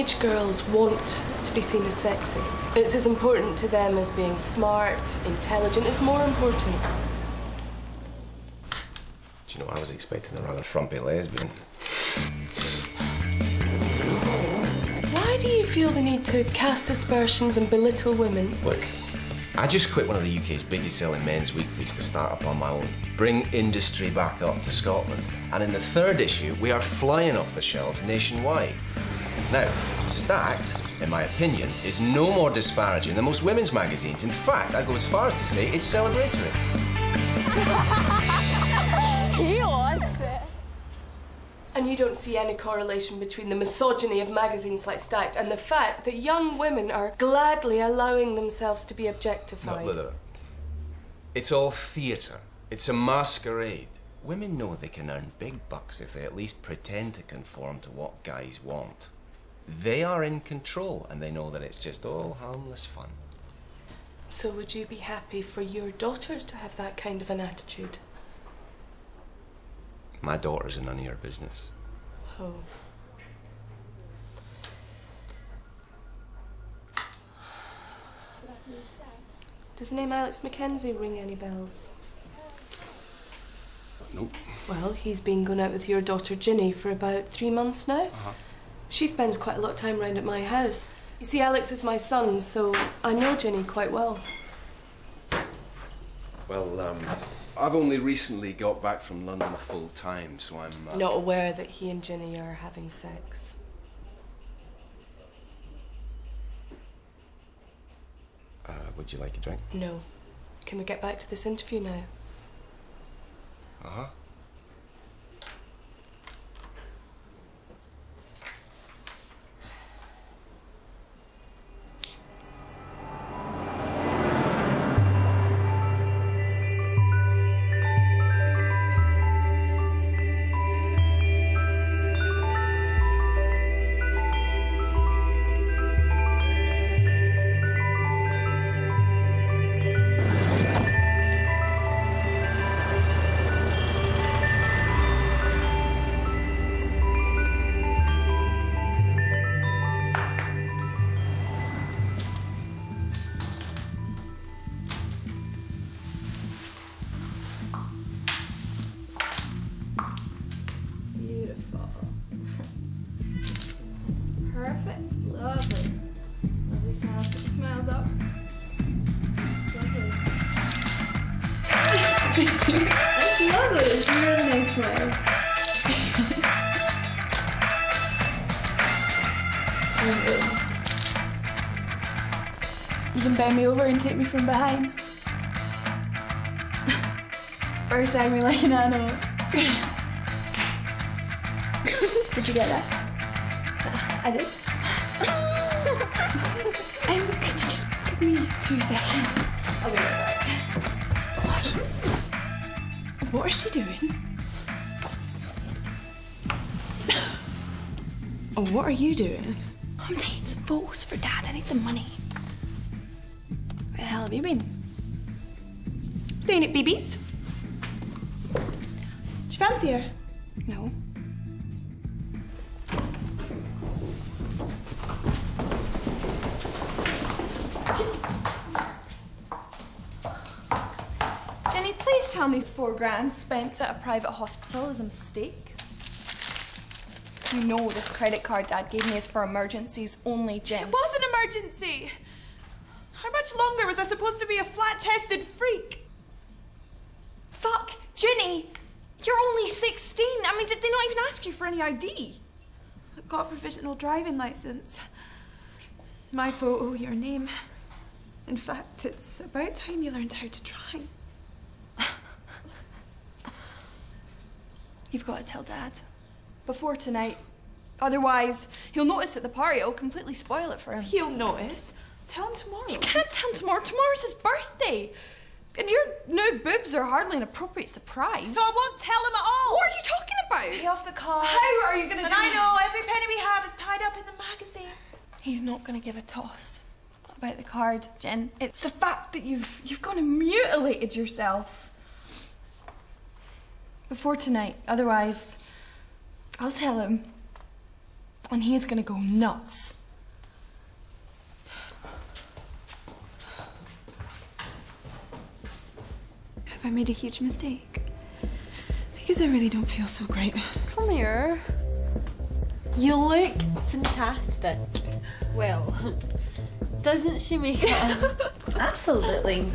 Teenage girls want to be seen as sexy. It's as important to them as being smart, intelligent. It's more important. Do you know, I was expecting a rather frumpy lesbian. Why do you feel the need to cast aspersions and belittle women? Look, I just quit one of the UK's biggest selling men's weeklies to start up on my own. Bring industry back up to Scotland. And in the third issue, we are flying off the shelves nationwide. Now, Stacked, in my opinion, is no more disparaging than most women's magazines. In fact, I'd go as far as to say it's celebratory. He wants it. And you don't see any correlation between the misogyny of magazines like Stacked and the fact that young women are gladly allowing themselves to be objectified. No. It's all theatre. It's a masquerade. Women know they can earn big bucks if they at least pretend to conform to what guys want. They are in control, and they know that it's just all harmless fun. So would you be happy for your daughters to have that kind of an attitude? My daughters are none of your business. Oh. Does the name Alex Mackenzie ring any bells? Nope. Well, he's been going out with your daughter Ginny for about 3 months now. Uh-huh. She spends quite a lot of time round at my house. You see, Alex is my son, so I know Ginny quite well. Well, I've only recently got back from London full time, so I'm... Not aware that he and Ginny are having sex. Would you like a drink? No. Can we get back to this interview now? Uh-huh. Perfect. Lovely. Lovely smiles. Put the smiles up. It's lovely. That's lovely. It's really nice smiles. You can bend me over and take me from behind. Or shag me like an animal. Did you get that? I did. Could you just give me 2 seconds? I'll be right back. What is she doing? Oh, what are you doing? I'm taking some photos for Dad. I need the money. Where the hell have you been? Staying at BB's. Do you fancy her? No. Jenny, please tell me 4 grand spent at a private hospital is a mistake. You know this credit card Dad gave me is for emergencies only, Jen. It was an emergency. How much longer was I supposed to be a flat-chested freak? Fuck, Ginny, you're only 16. I mean, did they not even ask you for any ID? I've got a provisional driving licence. My photo, your name. In fact, it's about time you learned how to drive. You've got to tell Dad. Before tonight. Otherwise, he'll notice at the party. It'll completely spoil it for him. He'll notice. Tell him tomorrow. You can't tell him tomorrow. Tomorrow's his birthday. And your new boobs are hardly an appropriate surprise. So I won't tell him at all. What are you talking about? Pay off the card. How are you going to And do I know every penny we have is tied up in the magazine. He's not going to give a toss about the card, Jen. It's the fact that you've gone and mutilated yourself. Before tonight. Otherwise, I'll tell him. And he's gonna go nuts. Have I made a huge mistake? Because I really don't feel so great. Come here. You look fantastic. Well, doesn't she make it? Absolutely.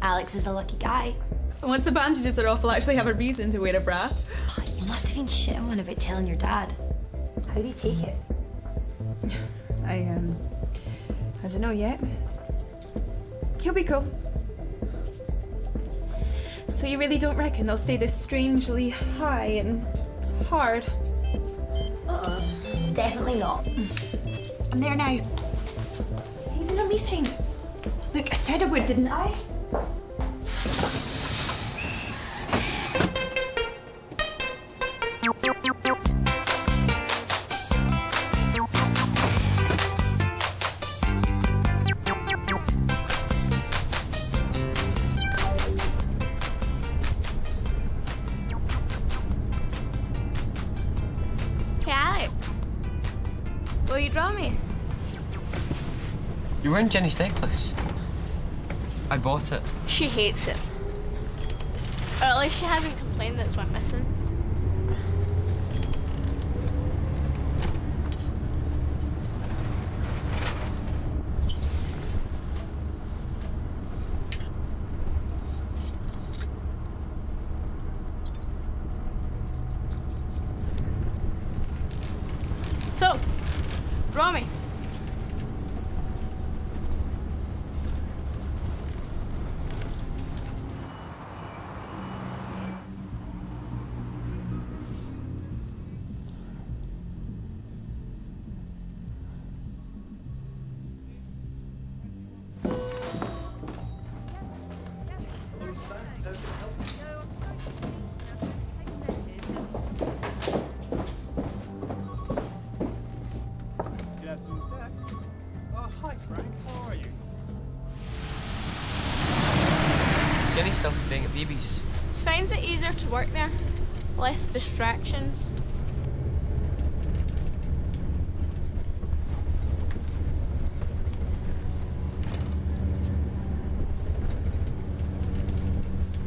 Alex is a lucky guy. And once the bandages are off, I'll actually have a reason to wear a bra. Oh, you must have been shitting one about telling your dad. How did he take it? I don't know yet. He'll be cool. So you really don't reckon they'll stay this strangely high and hard? Definitely not. I'm there now. He's in a meeting. Look, I said I would, didn't I? Hey, Alex. Will you draw me? You're wearing Jenny's necklace. I bought it. She hates it. Or at least she hasn't complained that it's went missing. So, draw me. Good afternoon, Dad. Oh, hi, Frank. How are you? Is Jenny still staying at Phoebe's? She finds it easier to work there. Less distractions.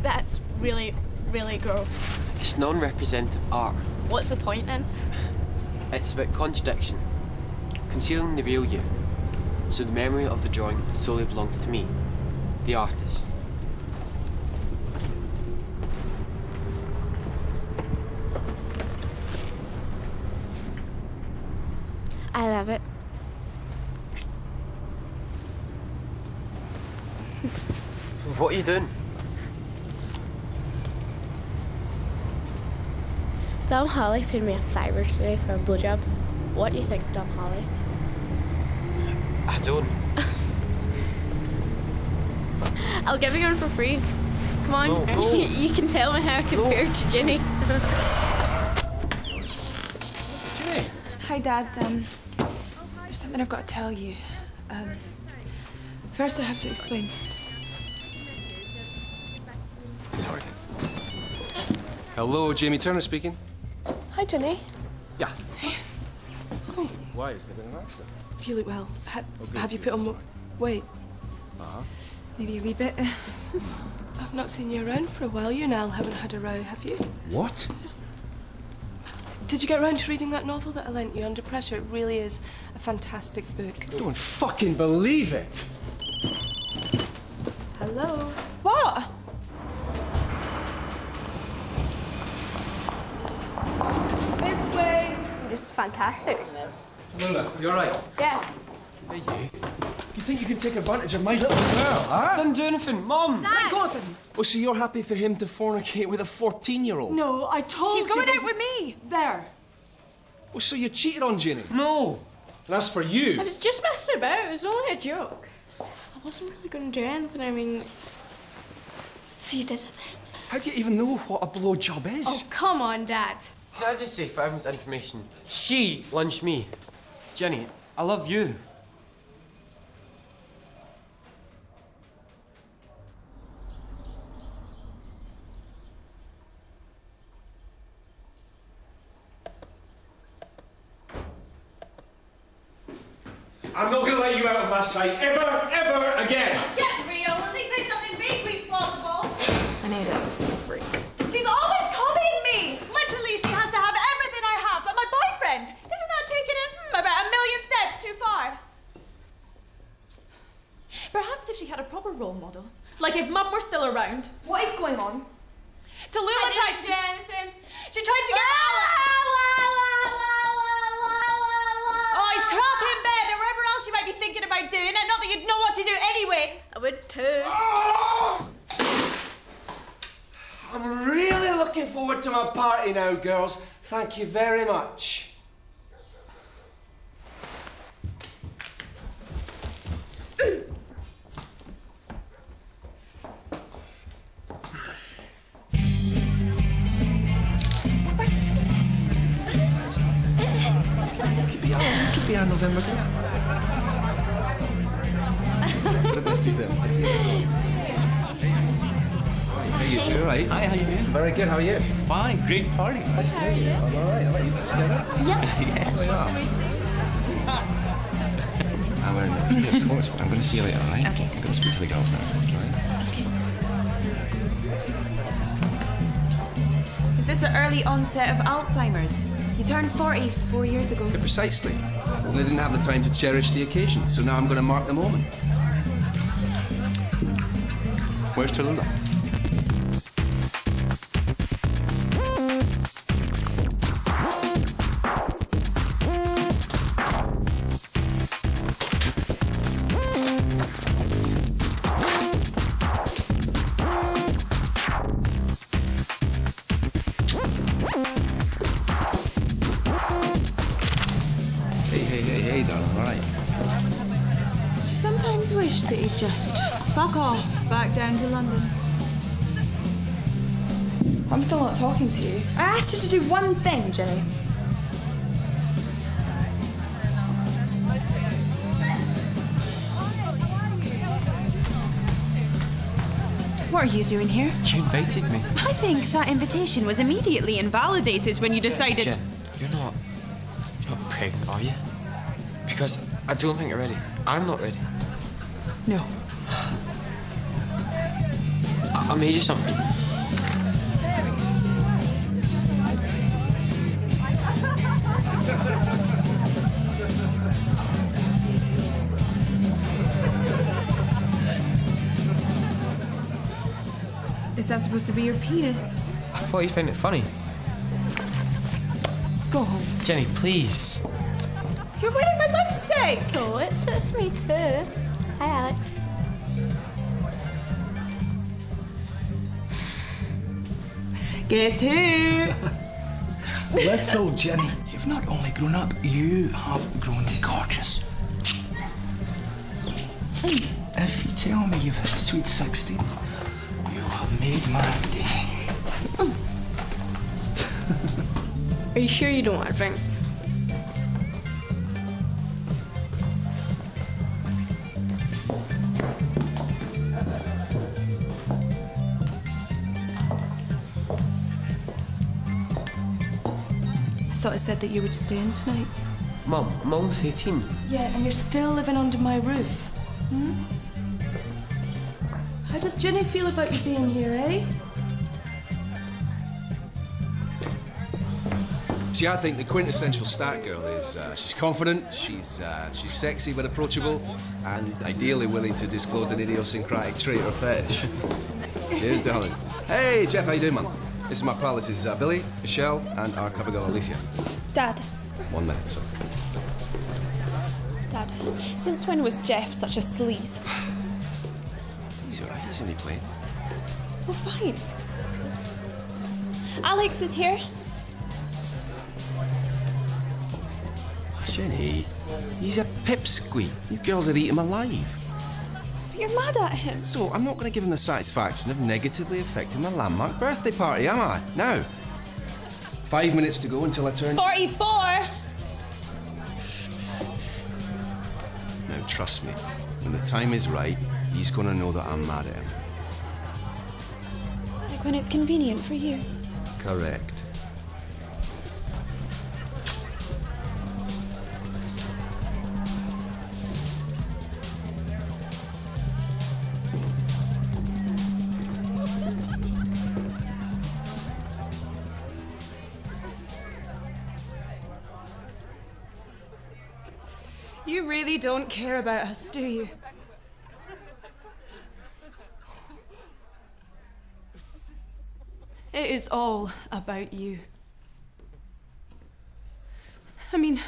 That's really, really gross. It's non-representative art. What's the point then? It's about contradiction. Concealing the real you. So the memory of the drawing solely belongs to me, the artist. I love it. What are you doing? Dom Holly paid me $5 today for a blowjob. What do you think, Dom Holly? I don't. I'll give you one for free. Come on, No, no. you can tell me how compared to Ginny. Jenny! Hi, Dad. There's something I've got to tell you. First I have to explain. Sorry. Hello, Jamie Turner speaking. Hi, Jenny. Yeah. Why? Has there been an accident? You look well. good. Have you put on weight? Maybe a wee bit. I've not seen you around for a while. You and Al haven't had a row, have you? What? Did you get around to reading that novel that I lent you, Under Pressure? It really is a fantastic book. I don't fucking believe it! Hello? What? It's this way. This is fantastic. Luna, you alright? Yeah. Hey, you. You think you can take advantage of my little girl, huh? Didn't do anything, Mum! Dad! Go of him. Oh, so you're happy for him to fornicate with a 14-year-old? No, I told He's you. going out with me. There. Oh, so you cheated on Ginny? No! And as for you... I was just messing about. It was only a joke. I wasn't really going to do anything. I mean... So you did it then? How do you even know what a blowjob is? Oh, come on, Dad. Can I just say, for everyone's information, she lunched me. Jenny, I love you. I'm not going to let you out of my sight ever again. Get real. At least there's nothing vaguely plausible. I knew Dad was being a freak. She's always copying me. Literally, she has to have everything I have. But my boyfriend, isn't that taking it about a million steps too far? Perhaps if she had a proper role model, like if Mum were still around. What is going on? Tallulah tried do anything. She tried to get Oh, he's crap in bed or wherever else you might be thinking about doing it. Not that you'd know what to do anyway. I would too. I'm really looking forward to my party now, girls. Thank you very much. Could be our November. Let me see them. I see them. How you doing? Right. Hi, how you doing? Very good. How are you? Fine, great party. Nice to meet you. I'm all right. How about you two together? Yeah. Oh, yeah. I'm wearing the of course. I'm going to see you later, all right? Okay. I'm going to speak to the girls now. All right? Is this the early onset of Alzheimer's? You turned 40 4 years ago. Yeah, precisely. And I didn't have the time to cherish the occasion, so now I'm going to mark the moment. Where's Tallulah? Hey, darling, all right? She sometimes wish that he'd just fuck off back down to London. I'm still not talking to you. I asked you to do one thing, Jenny. What are you doing here? You invited me. I think that invitation was immediately invalidated when you decided... Jen, you're not pregnant, are you? Because I don't think you're ready. I'm not ready. No. I made you something. Is that supposed to be your penis? I thought you found it funny. Go home. Jenny, please. You're wearing my lipstick! So it suits me too. Hi, Alex. Guess who? Little Jenny, you've not only grown up, you have grown gorgeous. If you tell me you've hit sweet 16, you have made my day. Are you sure you don't want a drink? I thought I said that you were staying tonight. Mum, I'm almost 18. Yeah, and you're still living under my roof. Hmm? How does Ginny feel about you being here, eh? See, I think the quintessential stat girl is she's confident, she's sexy but approachable, and ideally willing to disclose an idiosyncratic trait or fetish. Cheers, darling. Hey, Jeff, how you doing, man? This is my pal. This is Billy, Michelle, and our cover girl, Alethea. Dad. 1 minute, sorry. Dad, since when was Jeff such a sleaze? He's all right. He's only playing. Oh, fine. Alex is here. Jenny, he's a pipsqueak. You girls would eat him alive. But you're mad at him. So I'm not going to give him the satisfaction of negatively affecting my landmark birthday party, am I? Now, 5 minutes to go until I turn... 44! Now, trust me, when the time is right, he's going to know that I'm mad at him. Like when it's convenient for you. Correct. You really don't care about us, do you? It is all about you. I mean,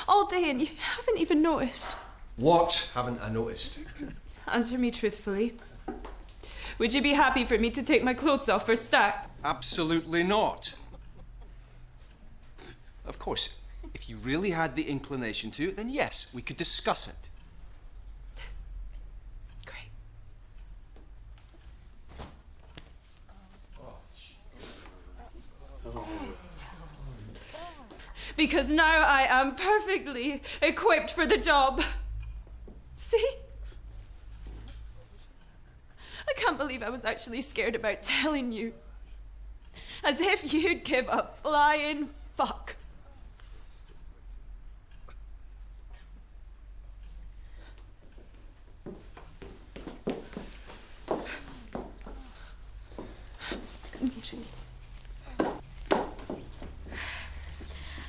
all day and you haven't even noticed. What haven't I noticed? Answer me truthfully. Would you be happy for me to take my clothes off for Stack? Absolutely not. Of course, if you really had the inclination to, then yes, we could discuss it. Great. Because now I am perfectly equipped for the job. See? I can't believe I was actually scared about telling you. As if you'd give a flying fuck.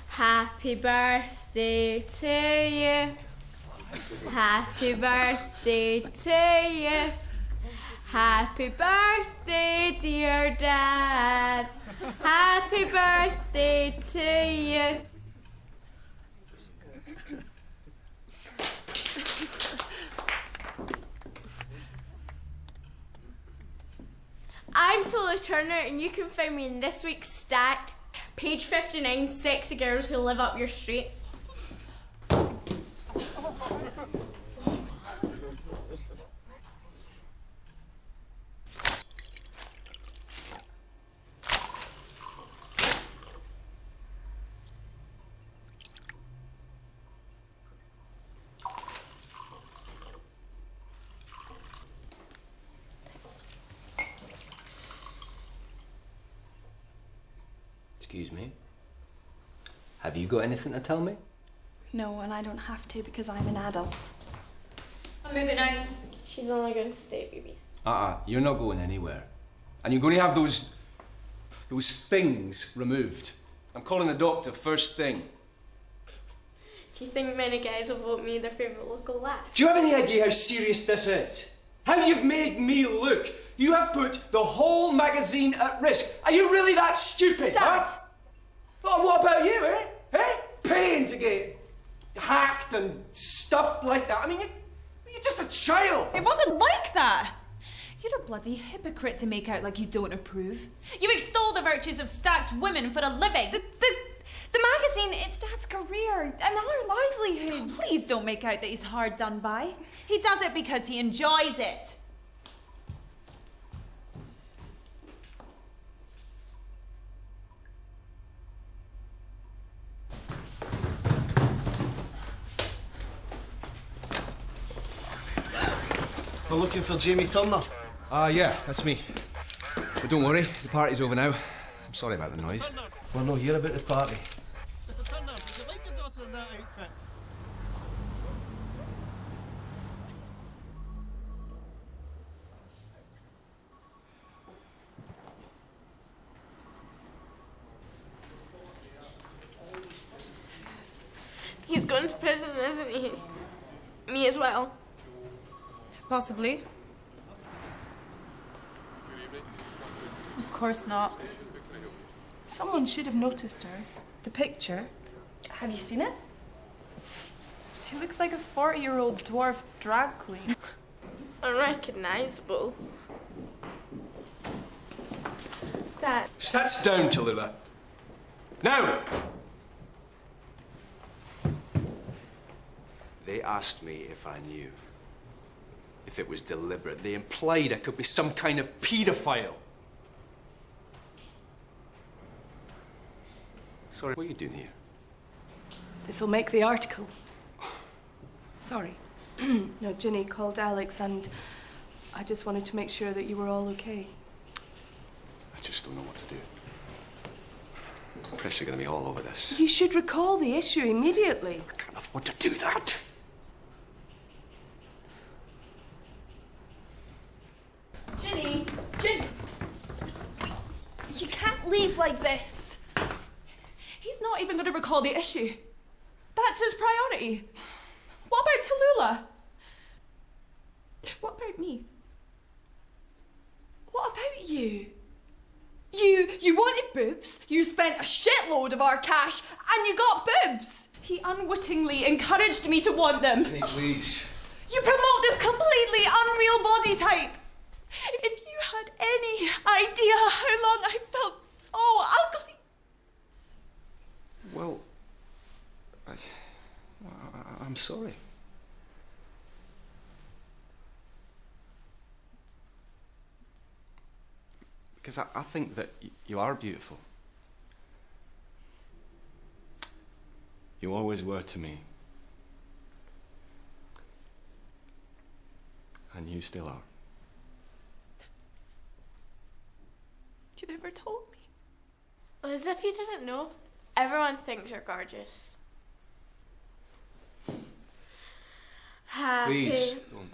Happy birthday to you. Happy birthday to you. Happy birthday, dear Dad. Happy birthday to you. I'm Tola Turner, and you can find me in this week's Stacked, page 59, Sexy Girls Who Live Up Your Street. Excuse me. Have you got anything to tell me? No, and I don't have to because I'm an adult. I'm moving out. She's only going to stay, babies. You're not going anywhere. And you're going to have those things removed. I'm calling the doctor first thing. Do you think many guys will vote me their favourite local laugh? Do you have any idea how serious this is? How you've made me look? You have put the whole magazine at risk. Are you really that stupid, Dad. huh? Oh, what about you, eh? Eh? Paying to get hacked and stuff like that. I mean, you're just a child. It wasn't like that. You're a bloody hypocrite to make out like you don't approve. You extol the virtues of stacked women for a living. The magazine, it's Dad's career and our livelihood. Please don't make out that he's hard done by. He does it because he enjoys it. We're looking for Jamie Turner. Yeah, that's me. But don't worry, the party's over now. I'm sorry about the noise. We're not here about the party. Mr. Turner, would you like your daughter in that outfit? He's going to prison, isn't he? Me as well. Possibly. Of course not. Someone should have noticed her. The picture. Have you seen it? She looks like a 40-year-old dwarf drag queen. Unrecognisable. Dad. Sit down, Tallulah. Now! They asked me if I knew. If it was deliberate. They implied I could be some kind of paedophile. Sorry, what are you doing here? This'll make the article. Sorry. No, Ginny called Alex and I just wanted to make sure that you were all okay. I just don't know what to do. The press are going to be all over this. You should recall the issue immediately. I can't afford to do that. Ginny! You can't leave like this. He's not even going to recall the issue. That's his priority. about Tallulah? What about me? What about you? You wanted boobs, you spent a shitload of our cash, and you got boobs! He unwittingly encouraged me to want them. Penny, please. You promote this completely unreal body type. If you had any idea how long I felt so ugly. Well, I'm sorry. Because I think that you are beautiful. You always were to me. And you still are. You never told me. Well, as if you didn't know. Everyone thinks you're gorgeous. Happy. Please, don't.